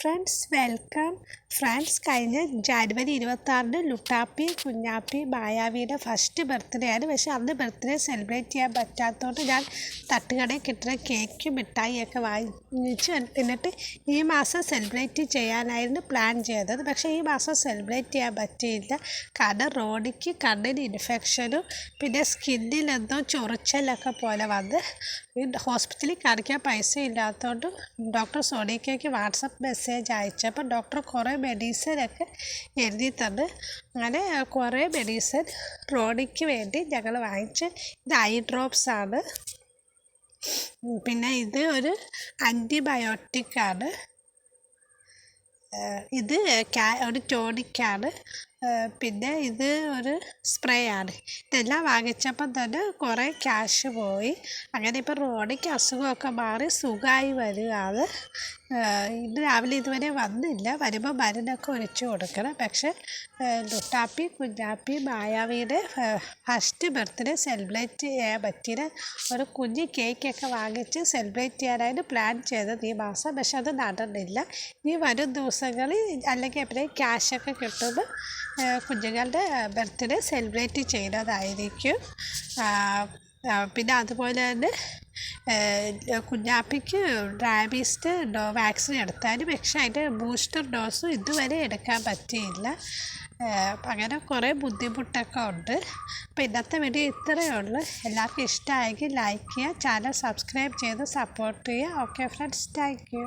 Friends welcome. Friends, കഴിഞ്ഞ ജാനുവരി 26-ന് ലുട്ടാപ്പി കുഞ്ഞാപ്പി മായാവിയുടെ first birthday ആണ്. പക്ഷെ അന്ന് ബർത്ത്ഡേ സെലിബ്രേറ്റ് ചെയ്യാൻ പറ്റാത്തതുകൊണ്ട് ഞാൻ തട്ടുകടയിൽ കിട്ടുന്ന കേക്കും മിഠായിയൊക്കെ വാങ്ങിച്ചു. എന്നിട്ട് ഈ മാസം സെലിബ്രേറ്റ് ചെയ്യാനായിരുന്നു പ്ലാൻ ചെയ്തത്. പക്ഷേ ഈ മാസം സെലിബ്രേറ്റ് ചെയ്യാൻ പറ്റിയില്ല. കാരണം റോണിക്ക് കണ്ണിന് ഇൻഫെക്ഷനും പിന്നെ സ്കിന്നിൽ എന്തോ ചൊറിച്ചലൊക്കെ പോലെ വന്ന് ഹോസ്പിറ്റലിൽ കാണിക്കാൻ പൈസ ഇല്ലാത്തതുകൊണ്ട് ഡോക്ടർ സോണിക്കയ്ക്ക് വാട്സപ്പ് മെസ്സേജ് അയച്ചപ്പോൾ ഡോക്ടർ കുറേ മെഡിസിനൊക്കെ എഴുതി തന്ന്. അങ്ങനെ കുറേ മെഡിസിൻ റോണിക്ക് വേണ്ടി ഞങ്ങൾ വാങ്ങിച്ച്. ഇത് ഐ ഡ്രോപ്സാണ്. പിന്നെ ഇത് ഒരു ആൻറ്റിബയോട്ടിക്കാണ്. ഇത് ഒരു ടോണിക്കാണ്. പിന്നെ ഇത് ഒരു സ്പ്രേ ആണ്. ഇതെല്ലാം വാങ്ങിച്ചപ്പം തന്നെ കുറേ ക്യാഷ് പോയി. അങ്ങനെ ഇപ്പോൾ റോണിക്ക് അസുഖമൊക്കെ മാറി സുഖമായി വരികയാണ്. ഇന്ന് രാവിലെ ഇതുവരെ വന്നില്ല. വരുമ്പോൾ മരുന്നൊക്കെ ഒഴിച്ചു കൊടുക്കണം. പക്ഷേ ലുട്ടാപ്പി കുഞ്ഞാപ്പി മായാവിയുടെ ഫസ്റ്റ് ബർത്ത്ഡേ സെലിബ്രേറ്റ് ചെയ്യാൻ പറ്റിയ ഒരു കുഞ്ഞ് കേക്കൊക്കെ വാങ്ങിച്ച് സെലിബ്രേറ്റ് ചെയ്യാനായിട്ട് പ്ലാൻ ചെയ്തത് ഈ മാസം. പക്ഷെ അത് നടന്നില്ല. ഈ വരും ദിവസങ്ങളിൽ അല്ലെങ്കിൽ എപ്പോഴും ക്യാഷൊക്കെ കിട്ടുമ്പോൾ കുഞ്ഞുങ്ങളുടെ ബർത്ത്ഡേ സെലിബ്രേറ്റ് ചെയ്യുന്നതായിരിക്കും. പിന്നെ അതുപോലെ തന്നെ കുഞ്ഞാപ്പിക്ക് റാബീസിൻ്റെ വാക്സിൻ എടുത്താലും പക്ഷേ അതിൻ്റെ ബൂസ്റ്റർ ഡോസും ഇതുവരെ എടുക്കാൻ പറ്റിയില്ല. അങ്ങനെ കുറേ ബുദ്ധിമുട്ടൊക്കെ ഉണ്ട്. അപ്പോൾ ഇന്നത്തെ വീഡിയോ ഇത്രയേ ഉള്ളൂ. എല്ലാവർക്കും ഇഷ്ടമായെങ്കിൽ ലൈക്ക് ചെയ്യുക, ചാനൽ സബ്സ്ക്രൈബ് ചെയ്ത് സപ്പോർട്ട് ചെയ്യുക. Okay friends, thank you.